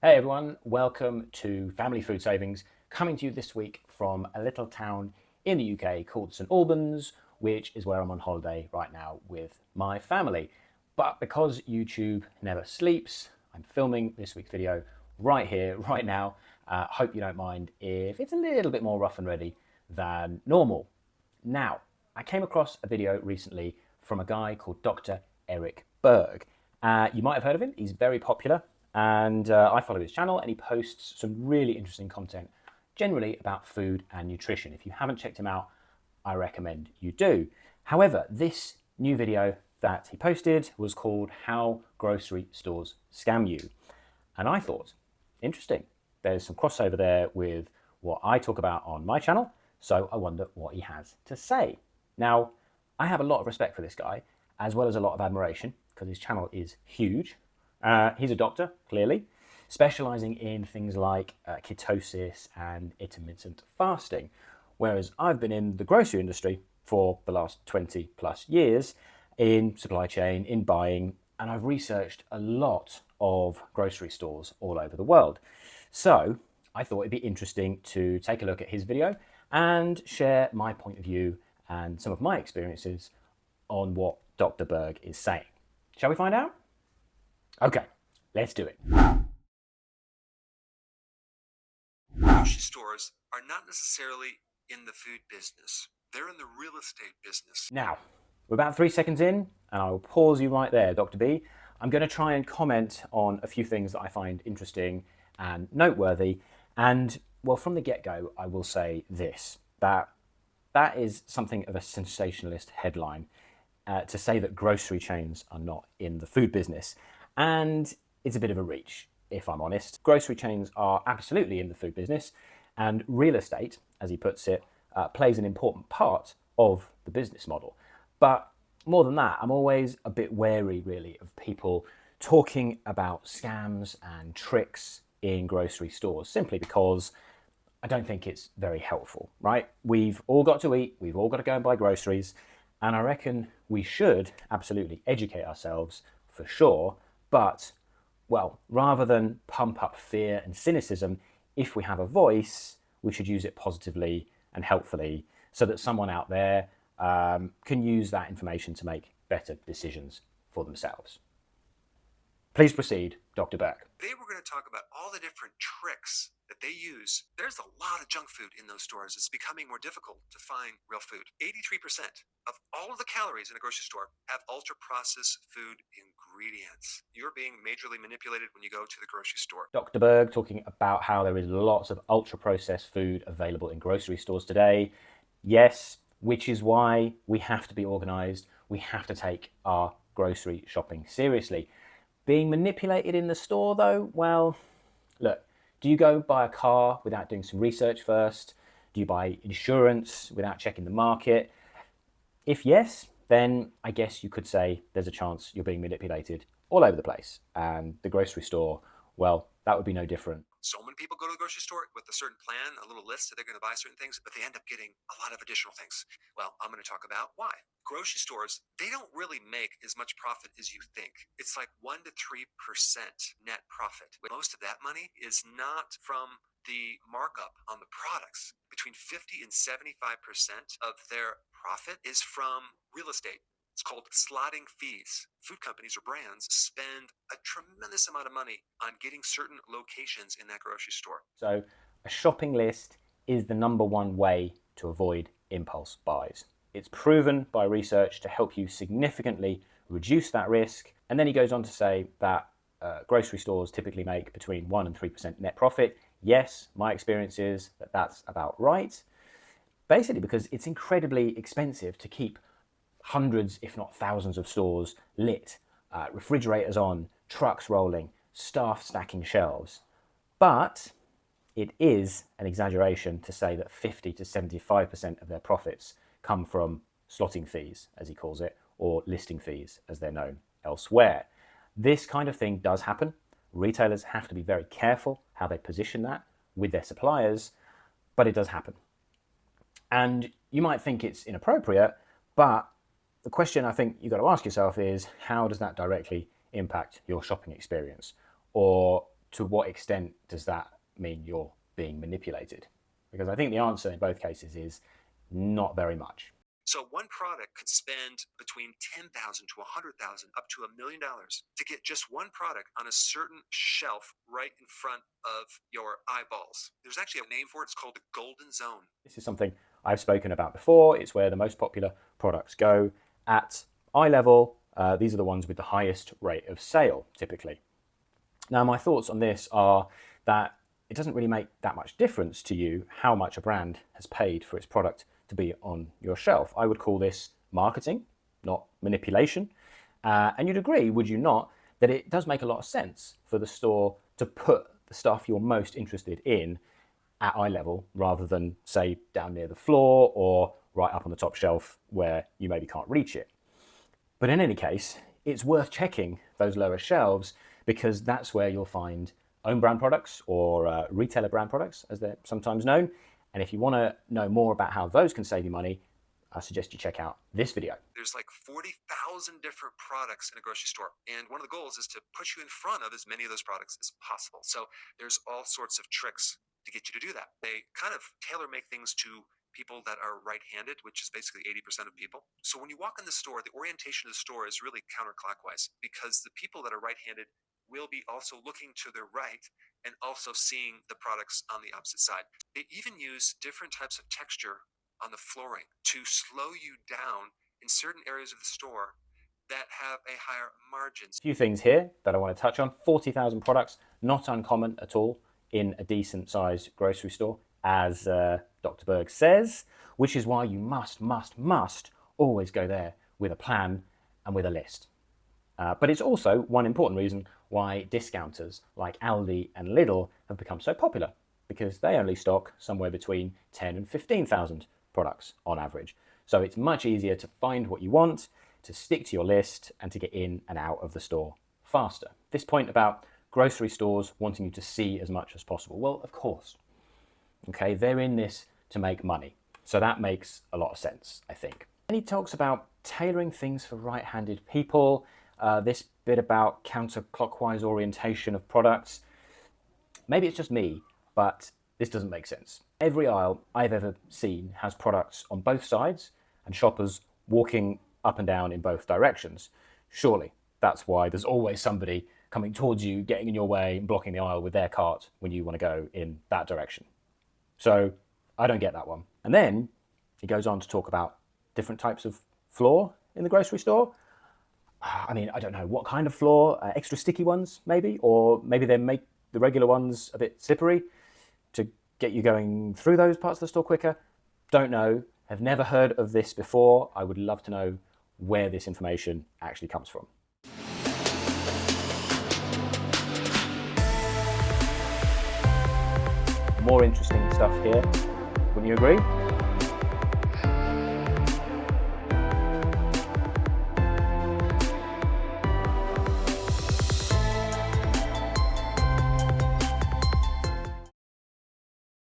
Hey everyone, welcome to Family Food Savings, coming to you this week from a little town in the UK called St Albans, which is where I'm on holiday right now with my family. But because YouTube never sleeps, I'm filming this week's video right here, right now. Hope you don't mind if it's a little bit more rough and ready than normal. Now, I came across a video recently from a guy called Dr. Eric Berg. You might have heard of him, he's very popular, and I follow his channel and he posts some really interesting content generally about food and nutrition. If you haven't checked him out, I recommend you do. However, this new video that he posted was called How Grocery Stores Scam You. And I thought, interesting, there's some crossover there with what I talk about on my channel, so I wonder what he has to say. Now, I have a lot of respect for this guy, as well as a lot of admiration, because his channel is huge. He's a doctor, clearly, specializing in things like ketosis and intermittent fasting, whereas I've been in the grocery industry for the last 20 plus years in supply chain, in buying, and I've researched a lot of grocery stores all over the world. So I thought it'd be interesting to take a look at his video and share my point of view and some of my experiences on what Dr. Berg is saying. Shall we find out? Okay, let's do it. Grocery stores are not necessarily in the food business. They're in the real estate business. Now, we're about 3 seconds in, and I will pause you right there, Dr. B. I'm going to try and comment on a few things that I find interesting and noteworthy. And, well, from the get-go, I will say this, that is something of a sensationalist headline to say that grocery chains are not in the food business. And it's a bit of a reach, if I'm honest. Grocery chains are absolutely in the food business, and real estate, as he puts it, plays an important part of the business model. But more than that, I'm always a bit wary, really, of people talking about scams and tricks in grocery stores, simply because I don't think it's very helpful, right? We've all got to eat, we've all got to go and buy groceries, and I reckon we should absolutely educate ourselves for sure, but, well, rather than pump up fear and cynicism, if we have a voice, we should use it positively and helpfully so that someone out there can use that information to make better decisions for themselves. Please proceed, Dr. Berg. They were going to talk about all the different tricks that they use. There's a lot of junk food in those stores. It's becoming more difficult to find real food. 83% of all of the calories in a grocery store have ultra-processed food ingredients. You're being majorly manipulated when you go to the grocery store. Dr. Berg talking about how there is lots of ultra-processed food available in grocery stores today. Yes, which is why we have to be organized. We have to take our grocery shopping seriously. Being manipulated in the store, though, well, look, do you go buy a car without doing some research first? Do you buy insurance without checking the market? If yes, then I guess you could say there's a chance you're being manipulated all over the place. And the grocery store, well, that would be no different. So many people go to the grocery store with a certain plan, a little list that they're going to buy certain things, but they end up getting a lot of additional things. Well, I'm going to talk about why. Grocery stores, they don't really make as much profit as you think. It's like 1 to 3% net profit. Most of that money is not from the markup on the products. Between 50 and 75% of their profit is from real estate. It's called slotting fees. Food companies or brands spend a tremendous amount of money on getting certain locations in that grocery store. So a shopping list is the number one way to avoid impulse buys. It's proven by research to help you significantly reduce that risk. And then he goes on to say that grocery stores typically make between 1 and 3% net profit. Yes, my experience is that that's about right. Basically because it's incredibly expensive to keep hundreds, if not thousands of stores lit, refrigerators on, trucks rolling, staff stacking shelves. But it is an exaggeration to say that 50 to 75% of their profits come from slotting fees, as he calls it, or listing fees, as they're known elsewhere. This kind of thing does happen. Retailers have to be very careful how they position that with their suppliers, but it does happen. And you might think it's inappropriate, but the question I think you've got to ask yourself is, how does that directly impact your shopping experience? Or to what extent does that mean you're being manipulated? Because I think the answer in both cases is not very much. So one product could spend between $10,000 to $100,000 up to $1 million to get just one product on a certain shelf right in front of your eyeballs. There's actually a name for it. It's called the golden zone. This is something I've spoken about before. It's where the most popular products go at eye level. These are the ones with the highest rate of sale, typically. Now, my thoughts on this are that it doesn't really make that much difference to you how much a brand has paid for its product to be on your shelf. I would call this marketing, not manipulation. And you'd agree, would you not, that it does make a lot of sense for the store to put the stuff you're most interested in at eye level rather than, say, down near the floor or right up on the top shelf where you maybe can't reach it. But in any case, it's worth checking those lower shelves because that's where you'll find own brand products or retailer brand products, as they're sometimes known. And if you want to know more about how those can save you money, I suggest you check out this video. There's like 40,000 different products in a grocery store. And one of the goals is to put you in front of as many of those products as possible. So there's all sorts of tricks to get you to do that. They kind of tailor make things to people that are right-handed, which is basically 80% of people. So when you walk in the store, the orientation of the store is really counterclockwise because the people that are right-handed will be also looking to their right and also seeing the products on the opposite side. They even use different types of texture on the flooring to slow you down in certain areas of the store that have a higher margins. A few things here that I want to touch on. 40,000 products, not uncommon at all in a decent sized grocery store, as Dr. Berg says, which is why you must always go there with a plan and with a list. But it's also one important reason why discounters like Aldi and Lidl have become so popular, because they only stock somewhere between 10 and 15,000 products on average. So it's much easier to find what you want, to stick to your list, and to get in and out of the store faster. This point about grocery stores wanting you to see as much as possible, well, of course. Okay, they're in this to make money. So that makes a lot of sense, I think. And he talks about tailoring things for right-handed people, this bit about counterclockwise orientation of products. Maybe it's just me, but this doesn't make sense. Every aisle I've ever seen has products on both sides and shoppers walking up and down in both directions. Surely that's why there's always somebody coming towards you, getting in your way, and blocking the aisle with their cart when you want to go in that direction. So I don't get that one. And then he goes on to talk about different types of floor in the grocery store. I mean, I don't know what kind of floor, extra sticky ones maybe, or maybe they make the regular ones a bit slippery to get you going through those parts of the store quicker. Don't know, have never heard of this before. I would love to know where this information actually comes from. More interesting stuff here, wouldn't you agree?